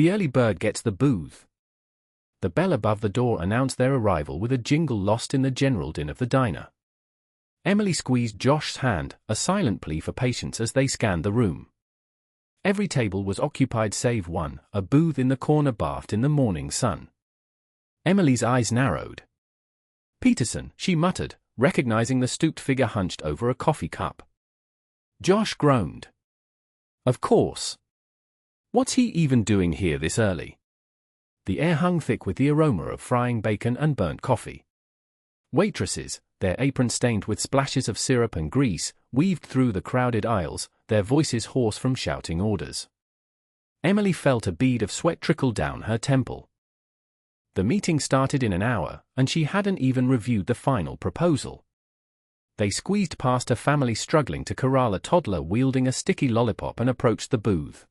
The early bird gets the booth. The bell above the door announced their arrival with a jingle lost in the general din of the diner. Emily squeezed Josh's hand, a silent plea for patience as they scanned the room. Every table was occupied save one, a booth in the corner bathed in the morning sun. Emily's eyes narrowed. "Peterson," she muttered, recognizing the stooped figure hunched over a coffee cup. Josh groaned. "Of course. What's he even doing here this early?" The air hung thick with the aroma of frying bacon and burnt coffee. Waitresses, their aprons stained with splashes of syrup and grease, weaved through the crowded aisles, their voices hoarse from shouting orders. Emily felt a bead of sweat trickle down her temple. The meeting started in an hour, and she hadn't even reviewed the final proposal. They squeezed past a family struggling to corral a toddler wielding a sticky lollipop and approached the booth.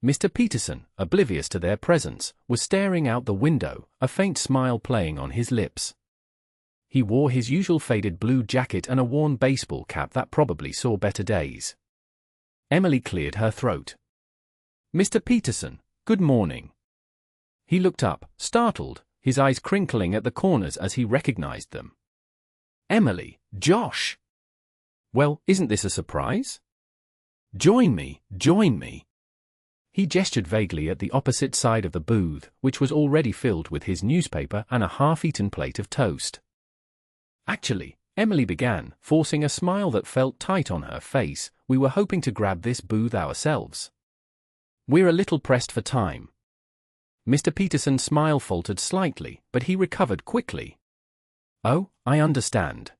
Mr. Peterson, oblivious to their presence, was staring out the window, a faint smile playing on his lips. He wore his usual faded blue jacket and a worn baseball cap that probably saw better days. Emily cleared her throat. "Mr. Peterson, good morning." He looked up, startled, his eyes crinkling at the corners as he recognized them. "Emily, Josh! Well, isn't this a surprise? Join me, join me." He gestured vaguely at the opposite side of the booth, which was already filled with his newspaper and a half-eaten plate of toast. "Actually," Emily began, forcing a smile that felt tight on her face, "we were hoping to grab this booth ourselves. We're a little pressed for time." Mr. Peterson's smile faltered slightly, but he recovered quickly. "Oh, I understand.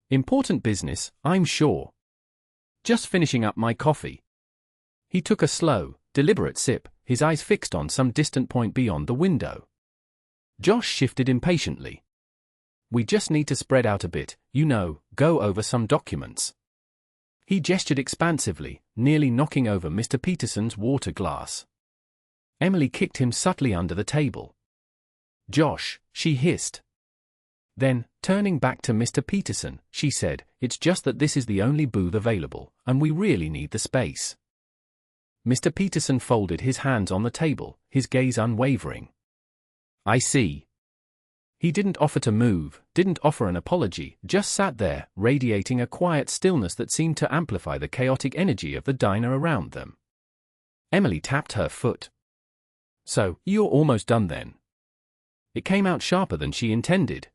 Important business, I'm sure. Just finishing up my coffee." He took a slow, deliberate sip, his eyes fixed on some distant point beyond the window. Josh shifted impatiently. "We just need to spread out a bit, go over some documents." He gestured expansively, nearly knocking over Mr. Peterson's water glass. Emily kicked him subtly under the table. "Josh," she hissed. Then, turning back to Mr. Peterson, she said, "It's just that this is the only booth available, and we really need the space." Mr. Peterson folded his hands on the table, his gaze unwavering. "I see." He didn't offer to move, didn't offer an apology, just sat there, radiating a quiet stillness that seemed to amplify the chaotic energy of the diner around them. Emily tapped her foot. "So, you're almost done then?" It came out sharper than she intended.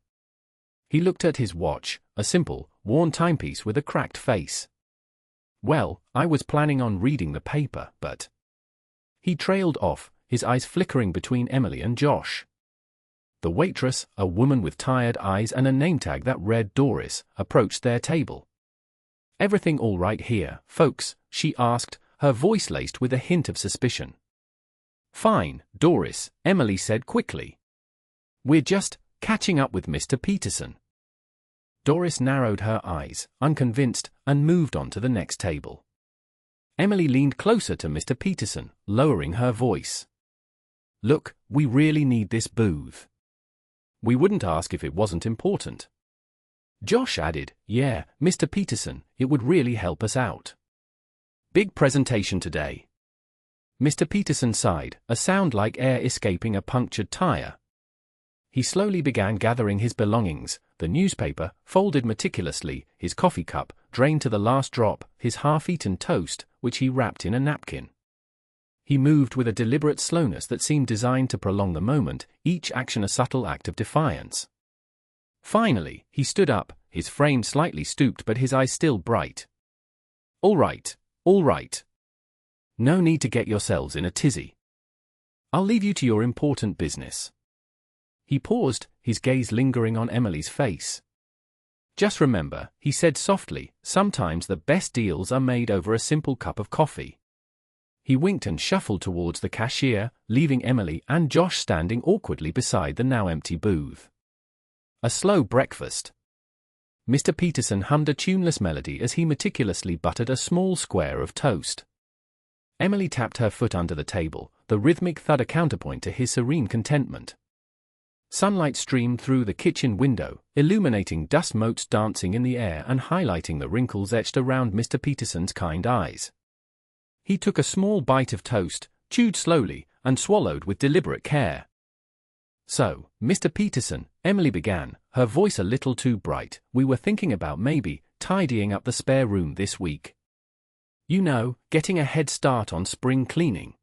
He looked at his watch, a simple, worn timepiece with a cracked face. "Well, I was planning on reading the paper, but..." He trailed off, his eyes flickering between Emily and Josh. The waitress, a woman with tired eyes and a name tag that read Doris, approached their table. "Everything all right here, folks?" she asked, her voice laced with a hint of suspicion. "Fine, Doris," Emily said quickly. "We're just catching up with Mr. Peterson." Doris narrowed her eyes, unconvinced, and moved on to the next table. Emily leaned closer to Mr. Peterson, lowering her voice. "Look, we really need this booth. We wouldn't ask if it wasn't important." Josh added, "Yeah, Mr. Peterson, it would really help us out. Big presentation today." Mr. Peterson sighed, a sound like air escaping a punctured tire. He slowly began gathering his belongings, the newspaper, folded meticulously, his coffee cup, drained to the last drop, his half-eaten toast, which he wrapped in a napkin. He moved with a deliberate slowness that seemed designed to prolong the moment, each action a subtle act of defiance. Finally, he stood up, his frame slightly stooped but his eyes still bright. All right. No need to get yourselves in a tizzy. I'll leave you to your important business." He paused, his gaze lingering on Emily's face. "Just remember," he said softly, "sometimes the best deals are made over a simple cup of coffee." He winked and shuffled towards the cashier, leaving Emily and Josh standing awkwardly beside the now empty booth. A slow breakfast. Mr. Peterson hummed a tuneless melody as he meticulously buttered a small square of toast. Emily tapped her foot under the table, the rhythmic thud a counterpoint to his serene contentment. Sunlight streamed through the kitchen window, illuminating dust motes dancing in the air and highlighting the wrinkles etched around Mr. Peterson's kind eyes. He took a small bite of toast, chewed slowly, and swallowed with deliberate care. "So, Mr. Peterson," Emily began, her voice a little too bright, "we were thinking about maybe tidying up the spare room this week. You know, getting a head start on spring cleaning."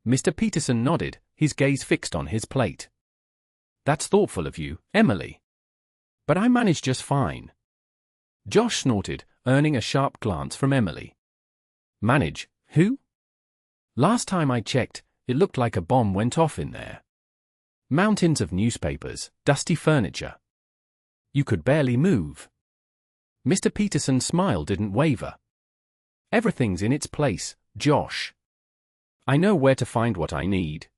Mr. Peterson nodded, his gaze fixed on his plate. "That's thoughtful of you, Emily. But I manage just fine." Josh snorted, earning a sharp glance from Emily. "Manage, who?" "Last time I checked, it looked like a bomb went off in there. Mountains of newspapers, dusty furniture. You could barely move." Mr. Peterson's smile didn't waver. "Everything's in its place, Josh. I know where to find what I need."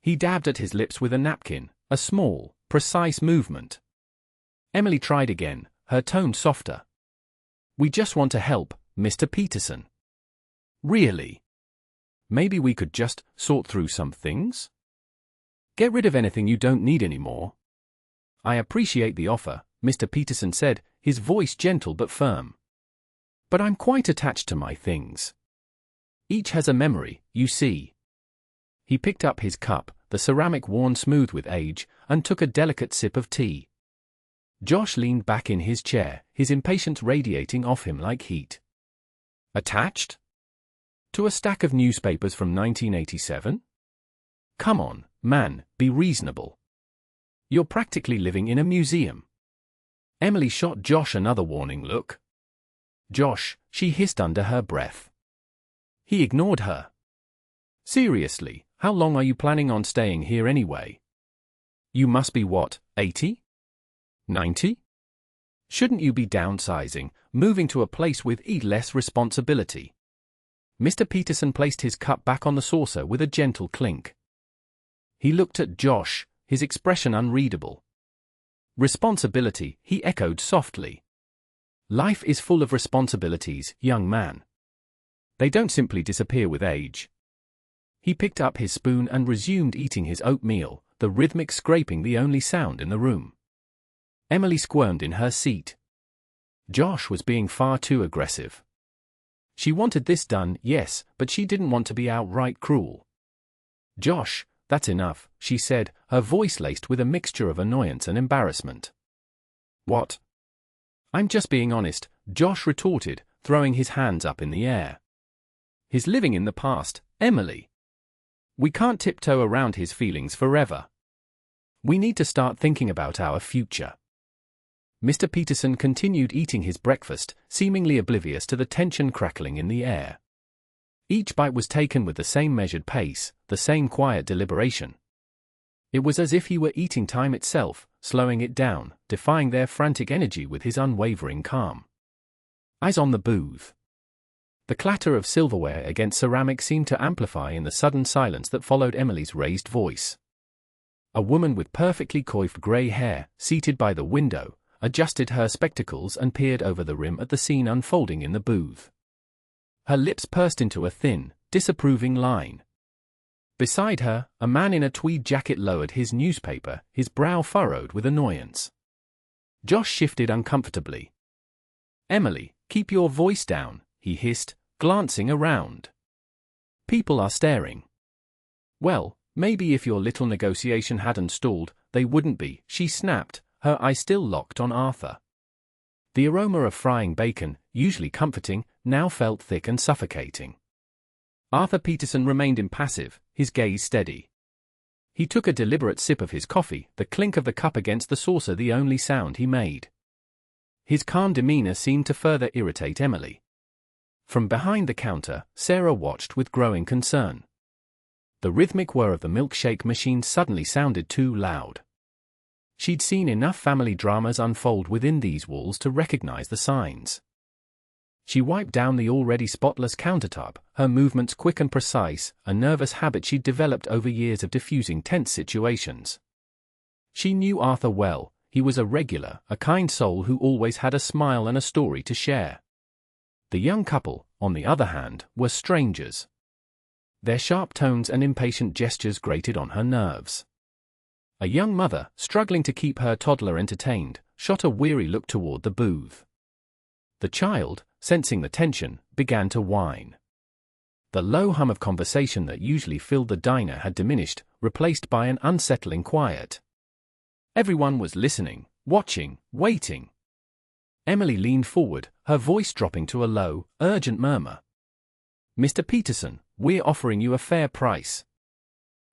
He dabbed at his lips with a napkin, a small, precise movement. Emily tried again, her tone softer. "We just want to help, Mr. Peterson." "Really? Maybe we could just sort through some things? Get rid of anything you don't need anymore." "I appreciate the offer," Mr. Peterson said, his voice gentle but firm. "But I'm quite attached to my things. Each has a memory, you see." He picked up his cup, the ceramic worn smooth with age, and took a delicate sip of tea. Josh leaned back in his chair, his impatience radiating off him like heat. "Attached? To a stack of newspapers from 1987? Come on, man, be reasonable. You're practically living in a museum." Emily shot Josh another warning look. "Josh," she hissed under her breath. He ignored her. "Seriously, how long are you planning on staying here anyway? You must be what, 80? 90? Shouldn't you be downsizing, moving to a place with less responsibility?" Mr. Peterson placed his cup back on the saucer with a gentle clink. He looked at Josh, his expression unreadable. "Responsibility," he echoed softly. "Life is full of responsibilities, young man. They don't simply disappear with age." He picked up his spoon and resumed eating his oatmeal, the rhythmic scraping the only sound in the room. Emily squirmed in her seat. Josh was being far too aggressive. She wanted this done, yes, but she didn't want to be outright cruel. "Josh, that's enough," she said, her voice laced with a mixture of annoyance and embarrassment. "What?" "I'm just being honest," Josh retorted, throwing his hands up in the air. "He's living in the past, Emily. We can't tiptoe around his feelings forever. We need to start thinking about our future." Mr. Peterson continued eating his breakfast, seemingly oblivious to the tension crackling in the air. Each bite was taken with the same measured pace, the same quiet deliberation. It was as if he were eating time itself, slowing it down, defying their frantic energy with his unwavering calm. Eyes on the booth. The clatter of silverware against ceramic seemed to amplify in the sudden silence that followed Emily's raised voice. A woman with perfectly coiffed grey hair, seated by the window, adjusted her spectacles and peered over the rim at the scene unfolding in the booth. Her lips pursed into a thin, disapproving line. Beside her, a man in a tweed jacket lowered his newspaper, his brow furrowed with annoyance. Josh shifted uncomfortably. "Emily, keep your voice down," he hissed, glancing around. "People are staring." "Well, maybe if your little negotiation hadn't stalled, they wouldn't be," she snapped, her eyes still locked on Arthur. The aroma of frying bacon, usually comforting, now felt thick and suffocating. Arthur Peterson remained impassive, his gaze steady. He took a deliberate sip of his coffee, the clink of the cup against the saucer the only sound he made. His calm demeanor seemed to further irritate Emily. From behind the counter, Sarah watched with growing concern. The rhythmic whir of the milkshake machine suddenly sounded too loud. She'd seen enough family dramas unfold within these walls to recognize the signs. She wiped down the already spotless countertop, her movements quick and precise, a nervous habit she'd developed over years of diffusing tense situations. She knew Arthur well. He was a regular, a kind soul who always had a smile and a story to share. The young couple, on the other hand, were strangers. Their sharp tones and impatient gestures grated on her nerves. A young mother, struggling to keep her toddler entertained, shot a weary look toward the booth. The child, sensing the tension, began to whine. The low hum of conversation that usually filled the diner had diminished, replaced by an unsettling quiet. Everyone was listening, watching, waiting. Emily leaned forward, her voice dropping to a low, urgent murmur. "Mr. Peterson, we're offering you a fair price.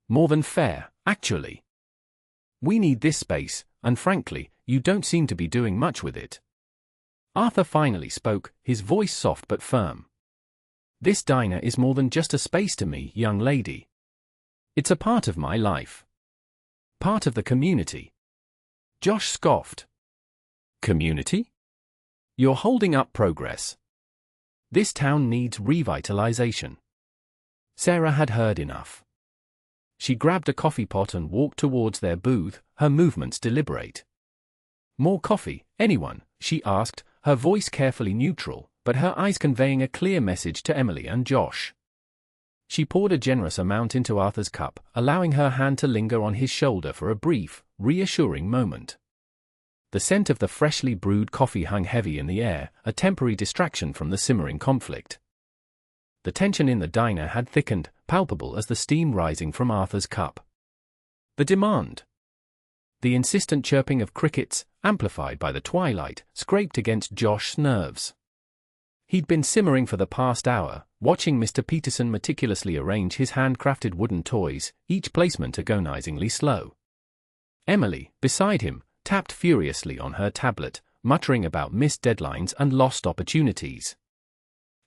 More than fair, actually. We need this space, and frankly, you don't seem to be doing much with it." Arthur finally spoke, his voice soft but firm. "This diner is more than just a space to me, young lady. It's a part of my life. Part of the community." Josh scoffed. "Community? You're holding up progress. This town needs revitalization." Sarah had heard enough. She grabbed a coffee pot and walked towards their booth, her movements deliberate. "More coffee, anyone?" she asked, her voice carefully neutral, but her eyes conveying a clear message to Emily and Josh. She poured a generous amount into Arthur's cup, allowing her hand to linger on his shoulder for a brief, reassuring moment. The scent of the freshly brewed coffee hung heavy in the air, a temporary distraction from the simmering conflict. The tension in the diner had thickened, palpable as the steam rising from Arthur's cup. The demand. The insistent chirping of crickets, amplified by the twilight, scraped against Josh's nerves. He'd been simmering for the past hour, watching Mr. Peterson meticulously arrange his handcrafted wooden toys, each placement agonizingly slow. Emily, beside him, tapped furiously on her tablet, muttering about missed deadlines and lost opportunities.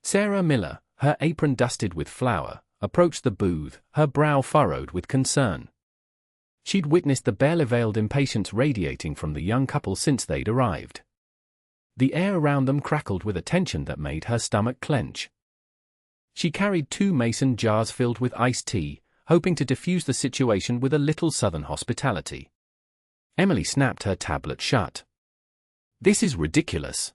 Sarah Miller, her apron dusted with flour, approached the booth, her brow furrowed with concern. She'd witnessed the barely-veiled impatience radiating from the young couple since they'd arrived. The air around them crackled with a tension that made her stomach clench. She carried 2 mason jars filled with iced tea, hoping to diffuse the situation with a little southern hospitality. Emily snapped her tablet shut. "This is ridiculous.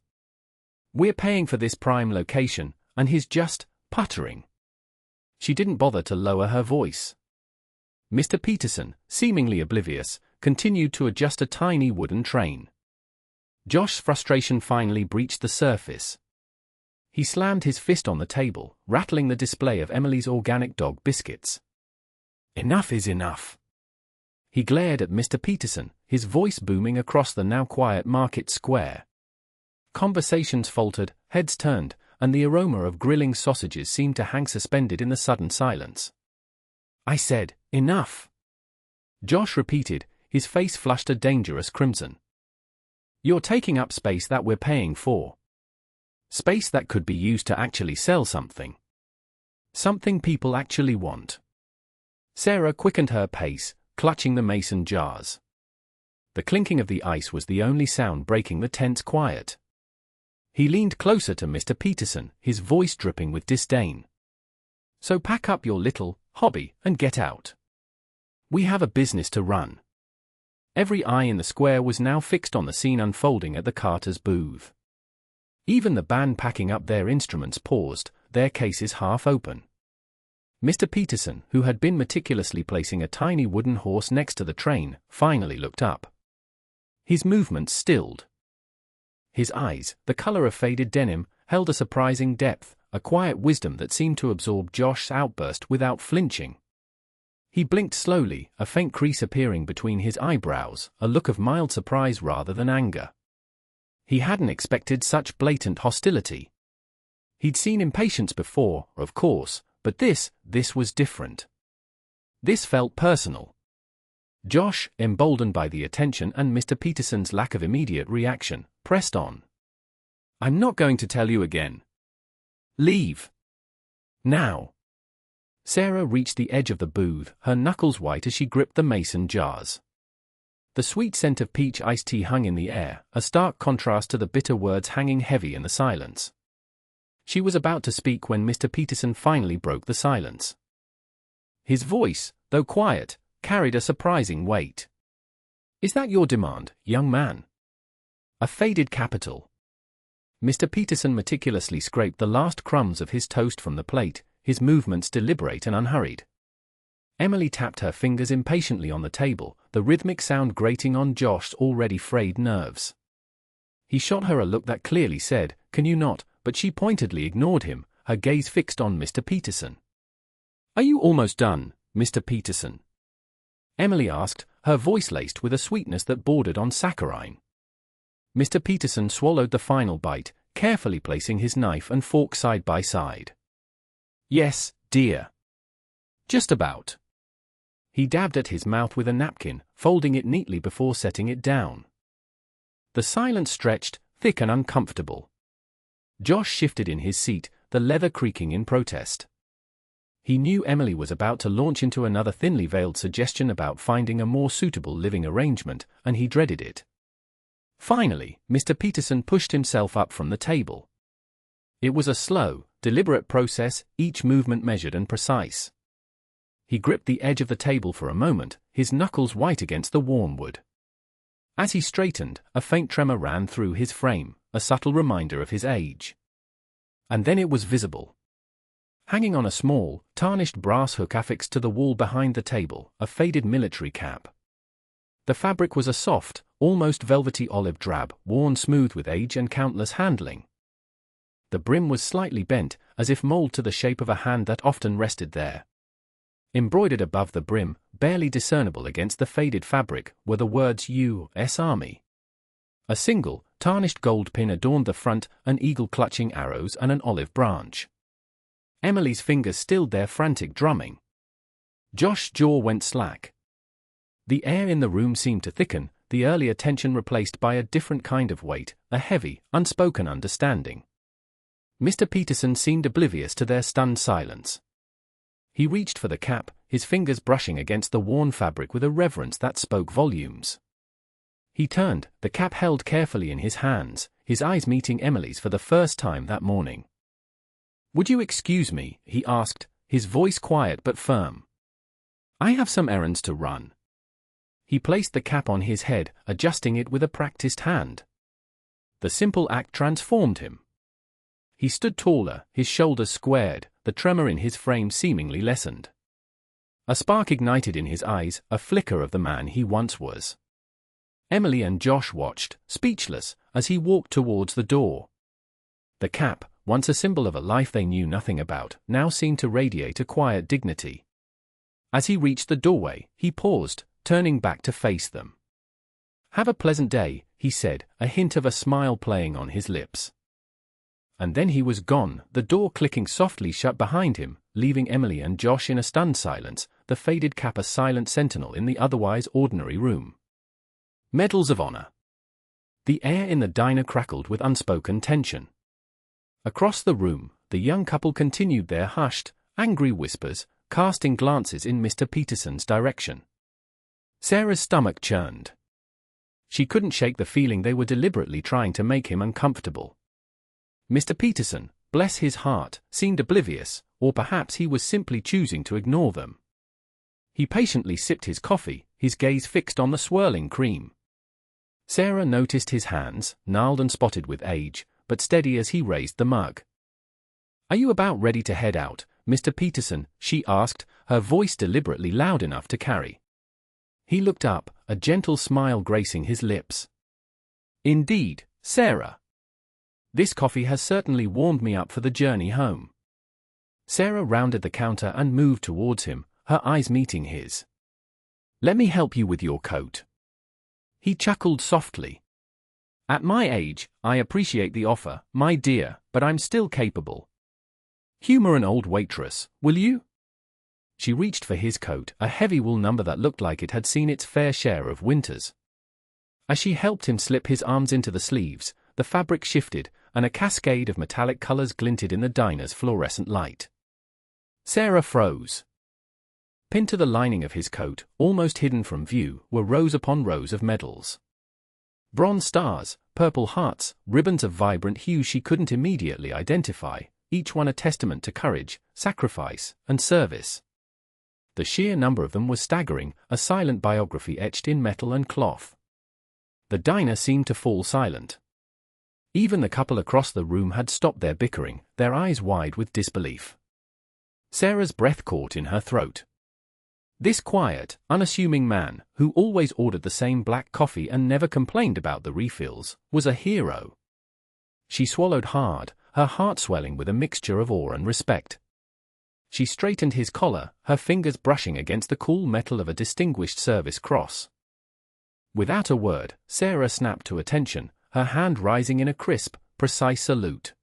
We're paying for this prime location, and he's just puttering." She didn't bother to lower her voice. Mr. Peterson, seemingly oblivious, continued to adjust a tiny wooden train. Josh's frustration finally breached the surface. He slammed his fist on the table, rattling the display of Emily's organic dog biscuits. "Enough is enough." He glared at Mr. Peterson, his voice booming across the now quiet market square. Conversations faltered, heads turned, and the aroma of grilling sausages seemed to hang suspended in the sudden silence. "I said, enough," Josh repeated, his face flushed a dangerous crimson. "You're taking up space that we're paying for. Space that could be used to actually sell something. Something people actually want." Sarah quickened her pace, clutching the mason jars. The clinking of the ice was the only sound breaking the tense quiet. He leaned closer to Mr. Peterson, his voice dripping with disdain. "So pack up your little hobby and get out. We have a business to run." Every eye in the square was now fixed on the scene unfolding at the Carter's booth. Even the band packing up their instruments paused, their cases half open. Mr. Peterson, who had been meticulously placing a tiny wooden horse next to the train, finally looked up. His movements stilled. His eyes, the color of faded denim, held a surprising depth, a quiet wisdom that seemed to absorb Josh's outburst without flinching. He blinked slowly, a faint crease appearing between his eyebrows, a look of mild surprise rather than anger. He hadn't expected such blatant hostility. He'd seen impatience before, of course, but this was different. This felt personal. Josh, emboldened by the attention and Mr. Peterson's lack of immediate reaction, pressed on. "I'm not going to tell you again. Leave. Now." Sarah reached the edge of the booth, her knuckles white as she gripped the mason jars. The sweet scent of peach iced tea hung in the air, a stark contrast to the bitter words hanging heavy in the silence. She was about to speak when Mr. Peterson finally broke the silence. His voice, though quiet, carried a surprising weight. "Is that your demand, young man? A faded capital?" Mr. Peterson meticulously scraped the last crumbs of his toast from the plate, his movements deliberate and unhurried. Emily tapped her fingers impatiently on the table, the rhythmic sound grating on Josh's already frayed nerves. He shot her a look that clearly said, "Can you not?" but she pointedly ignored him, her gaze fixed on Mr. Peterson. "Are you almost done, Mr. Peterson?" Emily asked, her voice laced with a sweetness that bordered on saccharine. Mr. Peterson swallowed the final bite, carefully placing his knife and fork side by side. "Yes, dear. Just about." He dabbed at his mouth with a napkin, folding it neatly before setting it down. The silence stretched, thick and uncomfortable. Josh shifted in his seat, the leather creaking in protest. He knew Emily was about to launch into another thinly veiled suggestion about finding a more suitable living arrangement, and he dreaded it. Finally, Mr. Peterson pushed himself up from the table. It was a slow, deliberate process, each movement measured and precise. He gripped the edge of the table for a moment, his knuckles white against the warm wood. As he straightened, a faint tremor ran through his frame, a subtle reminder of his age. And then it was visible. Hanging on a small, tarnished brass hook affixed to the wall behind the table, a faded military cap. The fabric was a soft, almost velvety olive drab, worn smooth with age and countless handling. The brim was slightly bent, as if molded to the shape of a hand that often rested there. Embroidered above the brim, barely discernible against the faded fabric, were the words U.S. Army. A single, tarnished gold pin adorned the front, an eagle clutching arrows and an olive branch. Emily's fingers stilled their frantic drumming. Josh's jaw went slack. The air in the room seemed to thicken, the earlier tension replaced by a different kind of weight, a heavy, unspoken understanding. Mr. Peterson seemed oblivious to their stunned silence. He reached for the cap, his fingers brushing against the worn fabric with a reverence that spoke volumes. He turned, the cap held carefully in his hands, his eyes meeting Emily's for the first time that morning. "Would you excuse me?" he asked, his voice quiet but firm. "I have some errands to run." He placed the cap on his head, adjusting it with a practiced hand. The simple act transformed him. He stood taller, his shoulders squared, the tremor in his frame seemingly lessened. A spark ignited in his eyes, a flicker of the man he once was. Emily and Josh watched, speechless, as he walked towards the door. The cap, once a symbol of a life they knew nothing about, now seemed to radiate a quiet dignity. As he reached the doorway, he paused, turning back to face them. "Have a pleasant day," he said, a hint of a smile playing on his lips. And then he was gone, the door clicking softly shut behind him, leaving Emily and Josh in a stunned silence, the faded cap a silent sentinel in the otherwise ordinary room. Medals of honor. The air in the diner crackled with unspoken tension. Across the room, the young couple continued their hushed, angry whispers, casting glances in Mr. Peterson's direction. Sarah's stomach churned. She couldn't shake the feeling they were deliberately trying to make him uncomfortable. Mr. Peterson, bless his heart, seemed oblivious, or perhaps he was simply choosing to ignore them. He patiently sipped his coffee, his gaze fixed on the swirling cream. Sarah noticed his hands, gnarled and spotted with age, but steady as he raised the mug. "Are you about ready to head out, Mr. Peterson?" she asked, her voice deliberately loud enough to carry. He looked up, a gentle smile gracing his lips. "Indeed, Sarah. This coffee has certainly warmed me up for the journey home." Sarah rounded the counter and moved towards him, her eyes meeting his. "Let me help you with your coat." He chuckled softly. "At my age, I appreciate the offer, my dear, but I'm still capable. Humor an old waitress, will you?" She reached for his coat, a heavy wool number that looked like it had seen its fair share of winters. As she helped him slip his arms into the sleeves, the fabric shifted, and a cascade of metallic colors glinted in the diner's fluorescent light. Sarah froze. Pinned to the lining of his coat, almost hidden from view, were rows upon rows of medals. Bronze stars, purple hearts, ribbons of vibrant hues she couldn't immediately identify, each one a testament to courage, sacrifice, and service. The sheer number of them was staggering, a silent biography etched in metal and cloth. The diner seemed to fall silent. Even the couple across the room had stopped their bickering, their eyes wide with disbelief. Sarah's breath caught in her throat. This quiet, unassuming man, who always ordered the same black coffee and never complained about the refills, was a hero. She swallowed hard, her heart swelling with a mixture of awe and respect. she straightened his collar, her fingers brushing against the cool metal of a Distinguished Service Cross. Without a word, Sarah snapped to attention, her hand rising in a crisp, precise salute.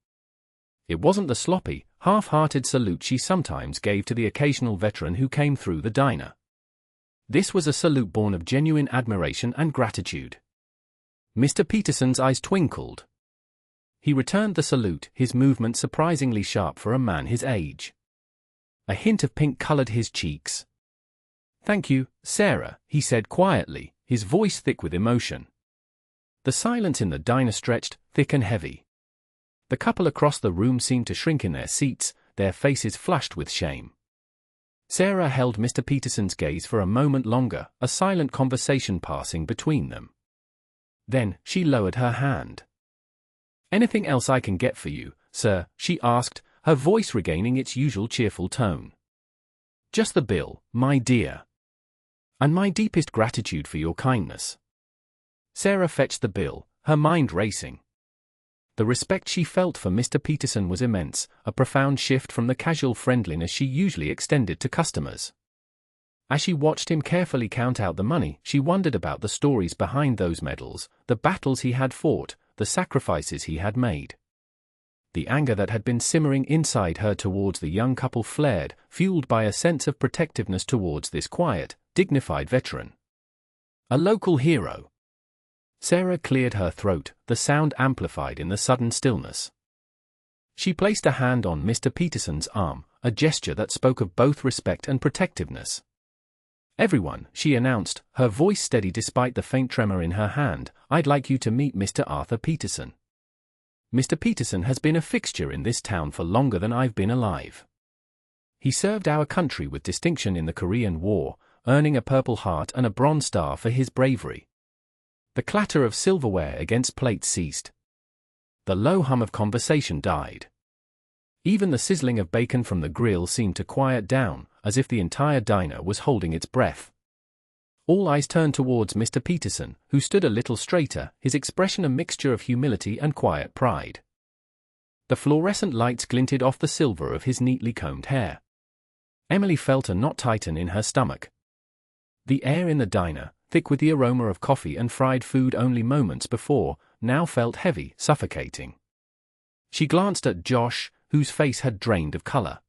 It wasn't the sloppy, half-hearted salute she sometimes gave to the occasional veteran who came through the diner. This was a salute born of genuine admiration and gratitude. Mr. Peterson's eyes twinkled. He returned the salute, his movement surprisingly sharp for a man his age. A hint of pink colored his cheeks. "Thank you, Sarah," he said quietly, his voice thick with emotion. The silence in the diner stretched, thick and heavy. The couple across the room seemed to shrink in their seats, their faces flushed with shame. Sarah held Mr. Peterson's gaze for a moment longer, a silent conversation passing between them. Then, she lowered her hand. "Anything else I can get for you, sir?" she asked, her voice regaining its usual cheerful tone. "Just the bill, my dear. And my deepest gratitude for your kindness." Sarah fetched the bill, her mind racing. The respect she felt for Mr. Peterson was immense, a profound shift from the casual friendliness she usually extended to customers. As she watched him carefully count out the money, she wondered about the stories behind those medals, the battles he had fought, the sacrifices he had made. The anger that had been simmering inside her towards the young couple flared, fueled by a sense of protectiveness towards this quiet, dignified veteran. A local hero. Sarah cleared her throat, the sound amplified in the sudden stillness. She placed a hand on Mr. Peterson's arm, a gesture that spoke of both respect and protectiveness. "Everyone," she announced, her voice steady despite the faint tremor in her hand, "I'd like you to meet Mr. Arthur Peterson. Mr. Peterson has been a fixture in this town for longer than I've been alive. He served our country with distinction in the Korean War, earning a Purple Heart and a Bronze Star for his bravery." The clatter of silverware against plates ceased. The low hum of conversation died. Even the sizzling of bacon from the grill seemed to quiet down, as if the entire diner was holding its breath. All eyes turned towards Mr. Peterson, who stood a little straighter, his expression a mixture of humility and quiet pride. The fluorescent lights glinted off the silver of his neatly combed hair. Emily felt a knot tighten in her stomach. The air in the diner, thick with the aroma of coffee and fried food only moments before, now felt heavy, suffocating. She glanced at Josh, whose face had drained of color.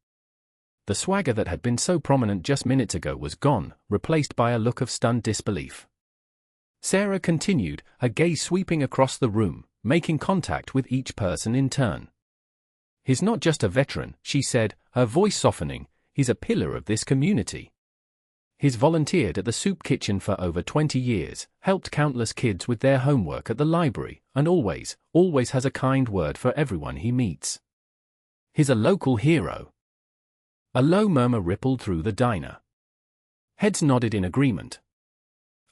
The swagger that had been so prominent just minutes ago was gone, replaced by a look of stunned disbelief. Sarah continued, her gaze sweeping across the room, making contact with each person in turn. "He's not just a veteran," she said, her voice softening, "he's a pillar of this community. He's volunteered at the soup kitchen for over 20 years, helped countless kids with their homework at the library, and always has a kind word for everyone he meets. He's a local hero." A low murmur rippled through the diner. Heads nodded in agreement.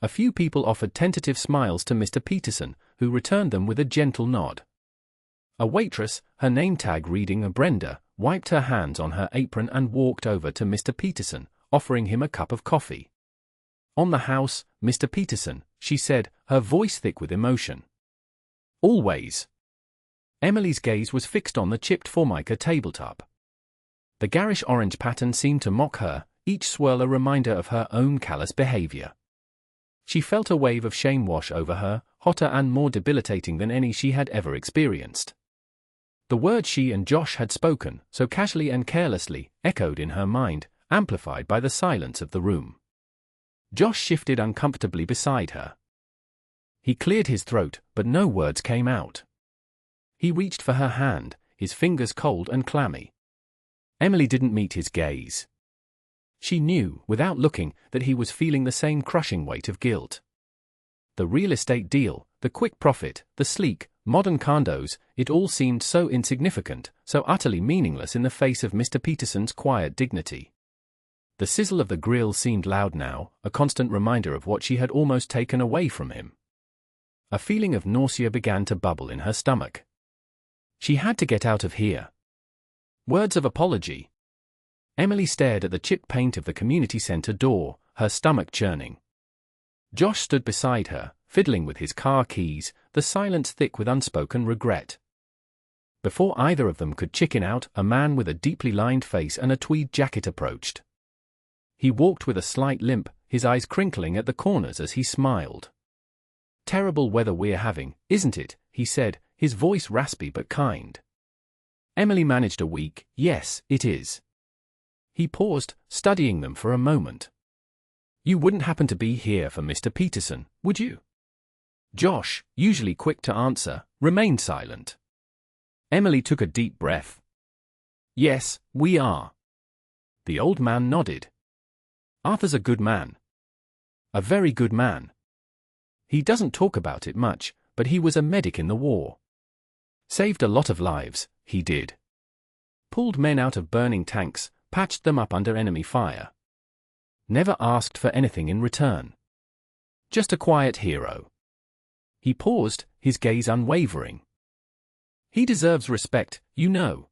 A few people offered tentative smiles to Mr. Peterson, who returned them with a gentle nod. A waitress, her name tag reading Brenda, wiped her hands on her apron and walked over to Mr. Peterson, offering him a cup of coffee. "On the house, Mr. Peterson," she said, her voice thick with emotion. "Always." Emily's gaze was fixed on the chipped formica tabletop. The garish orange pattern seemed to mock her, each swirl a reminder of her own callous behavior. She felt a wave of shame wash over her, hotter and more debilitating than any she had ever experienced. The words she and Josh had spoken, so casually and carelessly, echoed in her mind, amplified by the silence of the room. Josh shifted uncomfortably beside her. He cleared his throat, but no words came out. He reached for her hand, his fingers cold and clammy. Emily didn't meet his gaze. She knew, without looking, that he was feeling the same crushing weight of guilt. The real estate deal, the quick profit, the sleek, modern condos, it all seemed so insignificant, so utterly meaningless in the face of Mr. Peterson's quiet dignity. The sizzle of the grill seemed loud now, a constant reminder of what she had almost taken away from him. A feeling of nausea began to bubble in her stomach. She had to get out of here. Words of apology. Emily stared at the chipped paint of the community center door, her stomach churning. Josh stood beside her, fiddling with his car keys, the silence thick with unspoken regret. Before either of them could chicken out, a man with a deeply lined face and a tweed jacket approached. He walked with a slight limp, his eyes crinkling at the corners as he smiled. "Terrible weather we're having, isn't it?" he said, his voice raspy but kind. Emily managed a weak, "Yes, it is." He paused, studying them for a moment. "You wouldn't happen to be here for Mr. Peterson, would you?" Josh, usually quick to answer, remained silent. Emily took a deep breath. "Yes, we are." The old man nodded. "Arthur's a good man. A very good man. He doesn't talk about it much, but he was a medic in the war. Saved a lot of lives, he did. Pulled men out of burning tanks, patched them up under enemy fire. Never asked for anything in return. Just a quiet hero." He paused, his gaze unwavering. "He deserves respect, you know."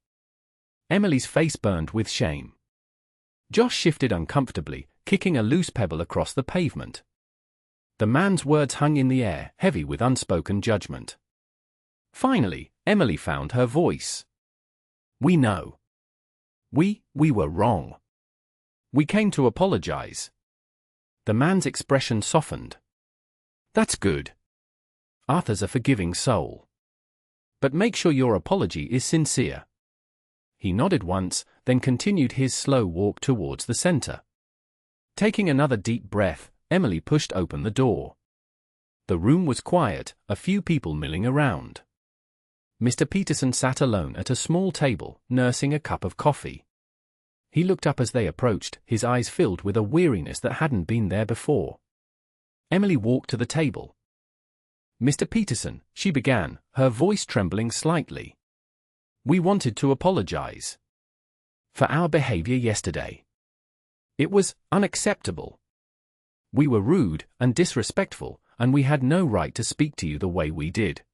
Emily's face burned with shame. Josh shifted uncomfortably, kicking a loose pebble across the pavement. The man's words hung in the air, heavy with unspoken judgment. Finally, Emily found her voice. "We know. We were wrong. We came to apologize." The man's expression softened. "That's good. Arthur's a forgiving soul. But make sure your apology is sincere." He nodded once, then continued his slow walk towards the center. Taking another deep breath, Emily pushed open the door. The room was quiet, a few people milling around. Mr. Peterson sat alone at a small table, nursing a cup of coffee. He looked up as they approached, his eyes filled with a weariness that hadn't been there before. Emily walked to the table. "Mr. Peterson," she began, her voice trembling slightly. "We wanted to apologize for our behavior yesterday. It was unacceptable. We were rude and disrespectful, and we had no right to speak to you the way we did."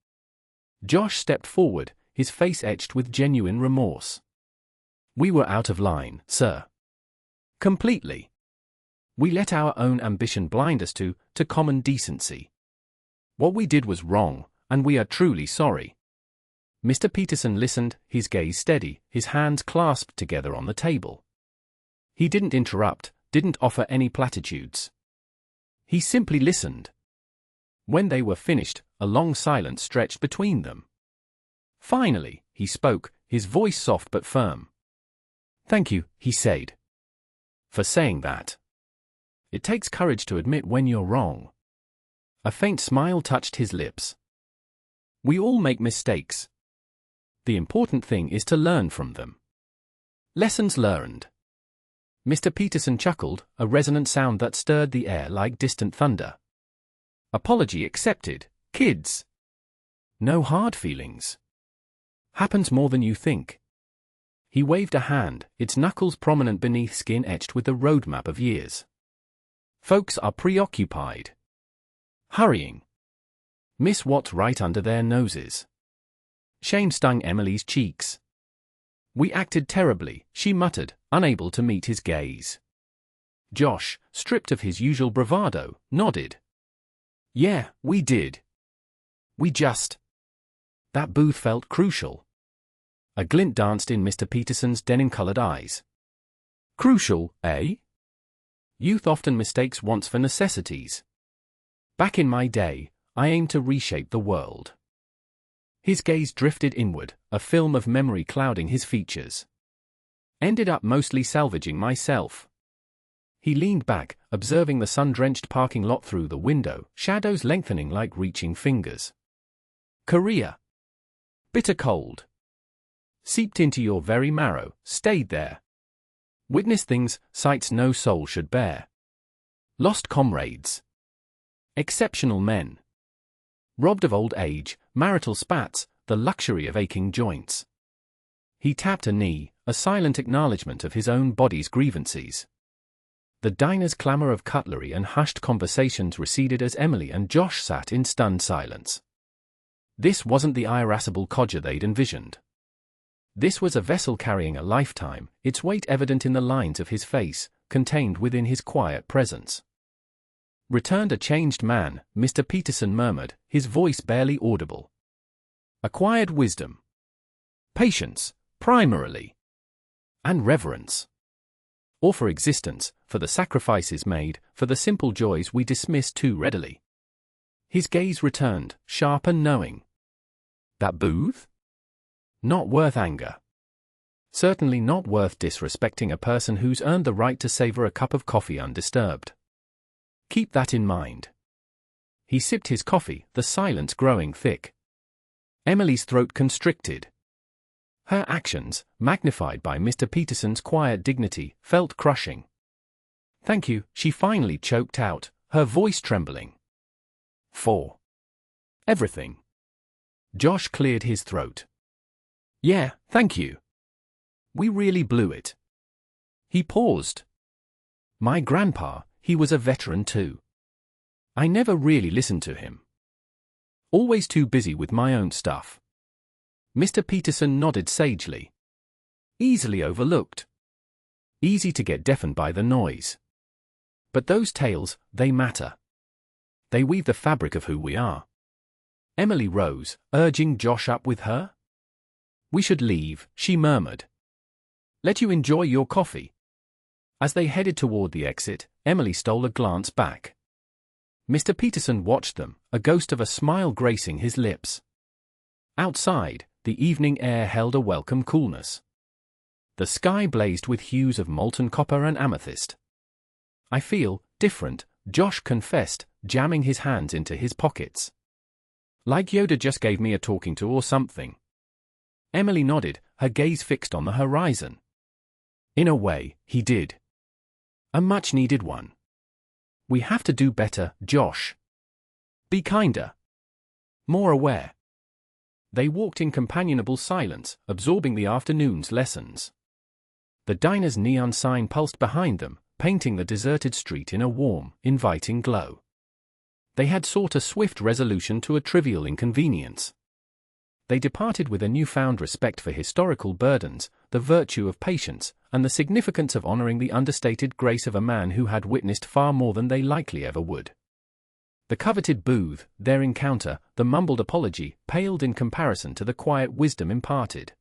Josh stepped forward, his face etched with genuine remorse. "We were out of line, sir. Completely. We let our own ambition blind us to common decency. What we did was wrong, and we are truly sorry." Mr. Peterson listened, his gaze steady, his hands clasped together on the table. He didn't interrupt, didn't offer any platitudes. He simply listened. When they were finished, a long silence stretched between them. Finally, he spoke, his voice soft but firm. "Thank you," he said, "for saying that. It takes courage to admit when you're wrong." A faint smile touched his lips. "We all make mistakes. The important thing is to learn from them." Lessons learned. Mr. Peterson chuckled, a resonant sound that stirred the air like distant thunder. "Apology accepted, kids. No hard feelings. Happens more than you think." He waved a hand, its knuckles prominent beneath skin etched with the roadmap of years. "Folks are preoccupied. Hurrying. Miss what's right under their noses." Shame stung Emily's cheeks. "We acted terribly," she muttered, unable to meet his gaze. Josh, stripped of his usual bravado, nodded. "Yeah, we did. We just..." That booth felt crucial. A glint danced in Mr. Peterson's denim-colored eyes. "Crucial, eh? Youth often mistakes wants for necessities. Back in my day, I aimed to reshape the world." His gaze drifted inward, a film of memory clouding his features. "Ended up mostly salvaging myself." He leaned back, observing the sun-drenched parking lot through the window, shadows lengthening like reaching fingers. "Career. Bitter cold. Seeped into your very marrow, stayed there. Witnessed things, sights no soul should bear. Lost comrades. Exceptional men. Robbed of old age, marital spats, the luxury of aching joints." He tapped a knee, a silent acknowledgement of his own body's grievances. The diner's clamor of cutlery and hushed conversations receded as Emily and Josh sat in stunned silence. This wasn't the irascible codger they'd envisioned. This was a vessel carrying a lifetime, its weight evident in the lines of his face, contained within his quiet presence. "Returned a changed man," Mr. Peterson murmured, his voice barely audible. "Acquired wisdom. patience, primarily, and reverence. Or for existence, for the sacrifices made, for the simple joys we dismiss too readily. His gaze returned, sharp and knowing. That booth? Not worth anger. Certainly not worth disrespecting a person who's earned the right to savor a cup of coffee undisturbed. Keep that in mind. He sipped his coffee, the silence growing thick. Emily's throat constricted. Her actions, magnified by Mr. Peterson's quiet dignity, felt crushing. "Thank you," she finally choked out, her voice trembling. "For everything." Josh cleared his throat. "Yeah, thank you. We really blew it." He paused. "My grandpa, he was a veteran too. I never really listened to him. Always too busy with my own stuff." Mr. Peterson nodded sagely. "Easily overlooked. Easy to get deafened by the noise. But those tales, they matter. They weave the fabric of who we are." Emily rose, urging Josh up with her. "We should leave," she murmured. "Let you enjoy your coffee." As they headed toward the exit, Emily stole a glance back. Mr. Peterson watched them, a ghost of a smile gracing his lips. Outside, the evening air held a welcome coolness. The sky blazed with hues of molten copper and amethyst. "I feel different," Josh confessed, jamming his hands into his pockets. "Like Yoda just gave me a talking to or something." Emily nodded, her gaze fixed on the horizon. "In a way, he did. A much-needed one. We have to do better, Josh. Be kinder. More aware." They walked in companionable silence, absorbing the afternoon's lessons. The diner's neon sign pulsed behind them, painting the deserted street in a warm, inviting glow. They had sought a swift resolution to a trivial inconvenience. They departed with a newfound respect for historical burdens, the virtue of patience, and the significance of honoring the understated grace of a man who had witnessed far more than they likely ever would. The coveted booth, their encounter, the mumbled apology, paled in comparison to the quiet wisdom imparted.